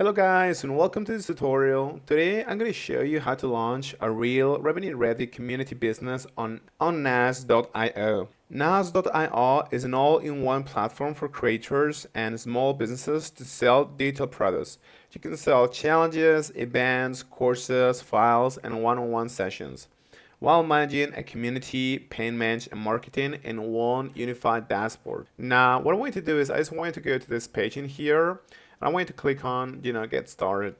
Hello guys and welcome to this tutorial. Today I'm going to show you how to launch a real revenue-ready community business on Nas.io. Nas.io is an all-in-one platform for creators and small businesses to sell digital products. You can sell challenges, events, courses, files, and one-on-one sessions, while managing a community, payment, and marketing in one unified dashboard. Now, what I want you to do is I just want you to go to this page in here. I want you to click on, get started.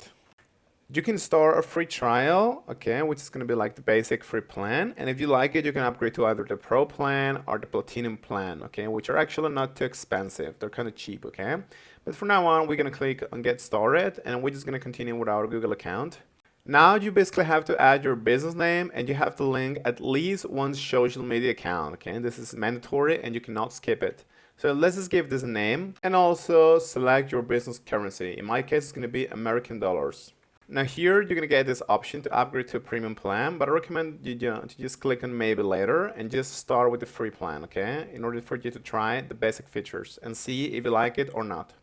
You can start a free trial, okay, which is going to be like the basic free plan. And if you like it, you can upgrade to either the pro plan or the platinum plan, okay, which are actually not too expensive. They're kind of cheap, okay. But from now on, we're going to click on get started and we're just going to continue with our Google account. Now you basically have to add your business name and you have to link at least one social media account, okay. This is mandatory and you cannot skip it. So let's just give this a name and also select your business currency. In my case, it's going to be American dollars. Now here, you're going to get this option to upgrade to a premium plan, but I recommend you to just click on maybe later and just start with the free plan, okay? In order for you to try the basic features and see if you like it or not.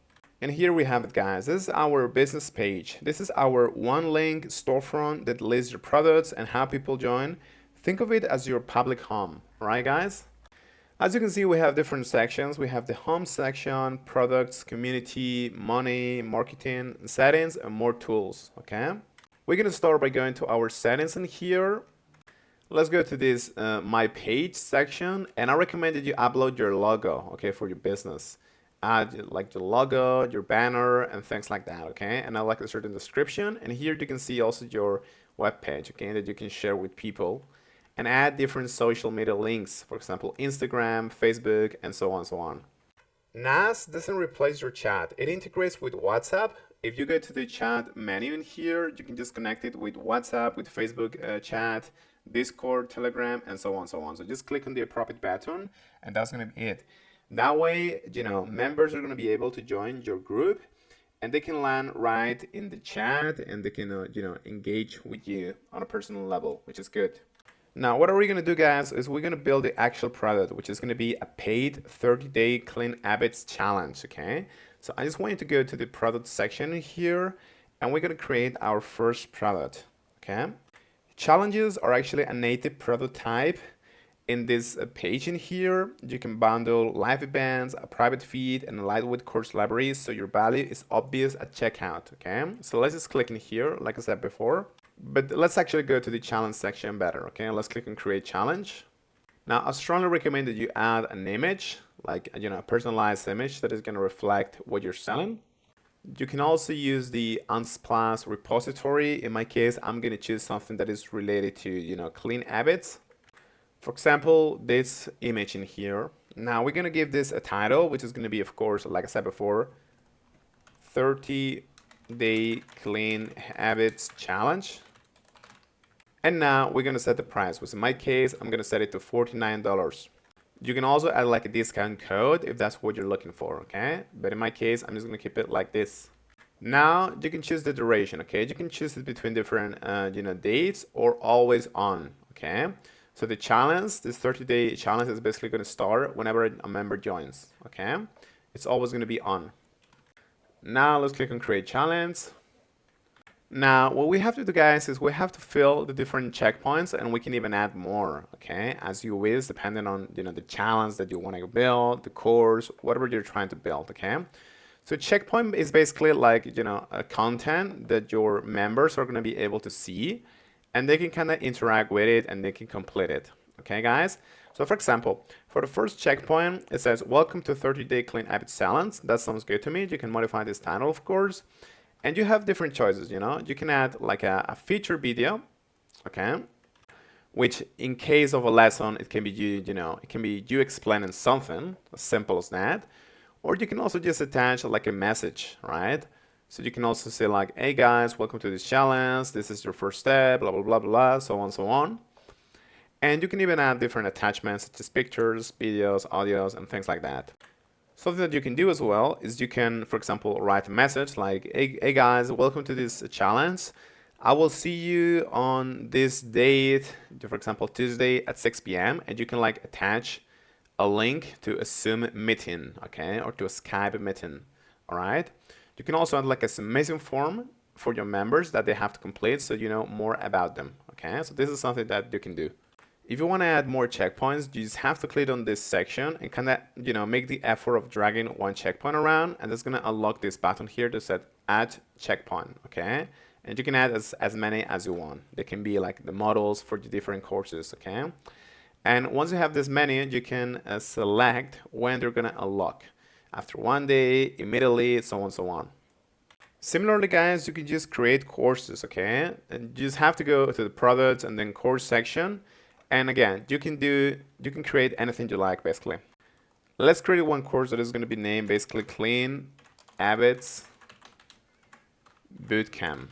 And here we have it, guys. This is our business page. This is our one link storefront that lists your products and how people join. Think of it as your public home, right, guys? As you can see, we have different sections. We have the home section, products, community, money, marketing, settings, and more tools, okay? We're gonna start by going to our settings in here. Let's go to this My Page section, and I recommend that you upload your logo, okay, for your business. Add like your logo, your banner, and things like that, okay? And I like a certain description, and here you can see also your web page, okay, that you can share with people. And add different social media links, for example, Instagram, Facebook, and so on and so on. NAS doesn't replace your chat. It integrates with WhatsApp. If you go to the chat menu in here, you can just connect it with WhatsApp, with Facebook chat, Discord, Telegram, and so on and so on. So just click on the appropriate button, and that's going to be it. That way, members are going to be able to join your group, and they can land right in the chat, and they can, engage with you on a personal level, which is good. Now, what are we going to do, guys, is we're going to build the actual product, which is going to be a paid 30-day clean habits challenge, okay? So I just want you to go to the product section here, and we're going to create our first product, okay? Challenges are actually a native prototype in this page in here. You can bundle live events, a private feed, and a lightweight course library, so your value is obvious at checkout, okay? So let's just click in here, like I said before. But let's actually go to the challenge section better, okay? Let's click on create challenge. Now, I strongly recommend that you add an image, like, a personalized image that is going to reflect what you're selling. You can also use the Unsplash repository. In my case, I'm going to choose something that is related to, clean habits. For example, this image in here. Now, we're going to give this a title, which is going to be, of course, like I said before, 30-day clean habits challenge. And now we're going to set the price, which in my case, I'm going to set it to $49. You can also add like a discount code if that's what you're looking for, okay? But in my case, I'm just going to keep it like this. Now you can choose the duration, okay? You can choose it between different, dates or always on, okay? So the challenge, this 30-day challenge is basically going to start whenever a member joins, okay? It's always going to be on. Now let's click on create challenge. Now, what we have to do, guys, is we have to fill the different checkpoints, and we can even add more, okay, as you wish, depending on, the challenge that you want to build, the course, whatever you're trying to build, okay? So checkpoint is basically like, a content that your members are going to be able to see, and they can kind of interact with it, and they can complete it, okay, guys? So, for example, for the first checkpoint, it says, welcome to 30-day clean habits challenge. That sounds good to me. You can modify this title, of course. And you have different choices, you can add like a feature video, okay, which in case of a lesson, it can be it can be you explaining something as simple as that, or you can also just attach like a message, right? So you can also say like, hey guys, welcome to this challenge, this is your first step, blah, blah, blah, blah, so on, so on. And you can even add different attachments such as pictures, videos, audios, and things like that. Something that you can do as well is you can, for example, write a message like, hey guys, welcome to this challenge. I will see you on this date, for example, Tuesday at 6 p.m. And you can like attach a link to a Zoom meeting, okay, or to a Skype meeting, all right? You can also add like a submission form for your members that they have to complete so you know more about them. Okay, so this is something that you can do. If you want to add more checkpoints, you just have to click on this section and kind of, make the effort of dragging one checkpoint around, and that's going to unlock this button here to set add checkpoint. Okay, and you can add as many as you want. They can be like the models for the different courses. Okay, and once you have this menu, you can select when they're going to unlock, after 1 day, immediately, so on, so on. Similarly, guys, you can just create courses, okay? And you just have to go to the products and then course section. And again, you can create anything you like, basically. Let's create one course that is going to be named basically Clean Habits Bootcamp.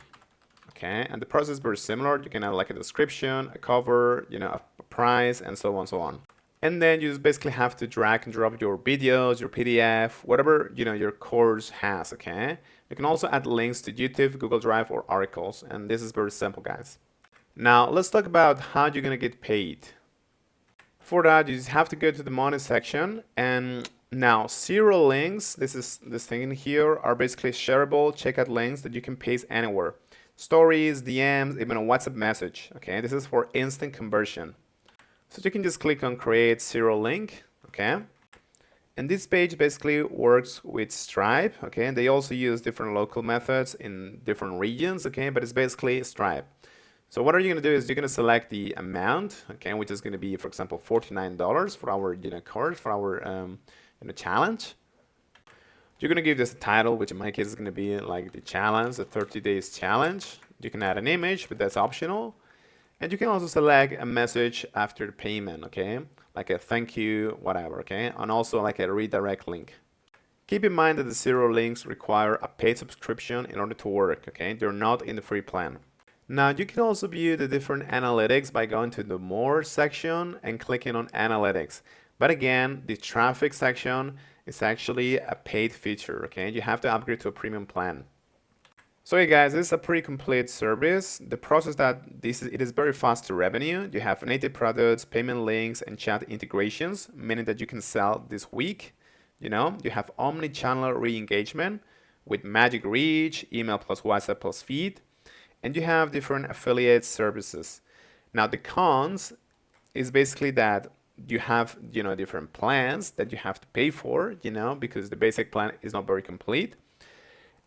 Okay, and the process is very similar. You can add like a description, a cover, a price, and so on, so on. And then you just basically have to drag and drop your videos, your PDF, whatever your course has. Okay, you can also add links to YouTube, Google Drive, or articles, and this is very simple, guys. Now let's talk about how you're gonna get paid. For that, you just have to go to the money section, and now 0 links, this thing in here, are basically shareable checkout links that you can paste anywhere. Stories, DMs, even a WhatsApp message. Okay, this is for instant conversion. So you can just click on create 0 link. Okay, and this page basically works with Stripe. Okay, and they also use different local methods in different regions. Okay, but it's basically Stripe. So what are you going to do is you're going to select the amount, okay, which is going to be, for example, $49 for our course, for our challenge. You're going to give this a title, which in my case is going to be like the challenge, the 30 days challenge. You can add an image, but that's optional. And you can also select a message after the payment, okay, like a thank you, whatever, okay, and also like a redirect link. Keep in mind that the 0 links require a paid subscription in order to work, okay? They're not in the free plan. Now you can also view the different analytics by going to the More section and clicking on Analytics. But again, the traffic section is actually a paid feature, okay? You have to upgrade to a premium plan. So hey guys, this is a pretty complete service. The process that it is very fast to revenue. You have native products, payment links, and chat integrations, meaning that you can sell this week. You have omni-channel re-engagement with magic reach, email plus WhatsApp plus feed. And you have different affiliate services. Now the cons is basically that you have different plans that you have to pay for, because the basic plan is not very complete.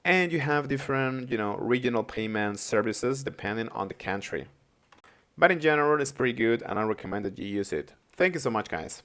And you have different regional payment services depending on the country. But in general, it's pretty good and I recommend that you use it. Thank you so much, guys.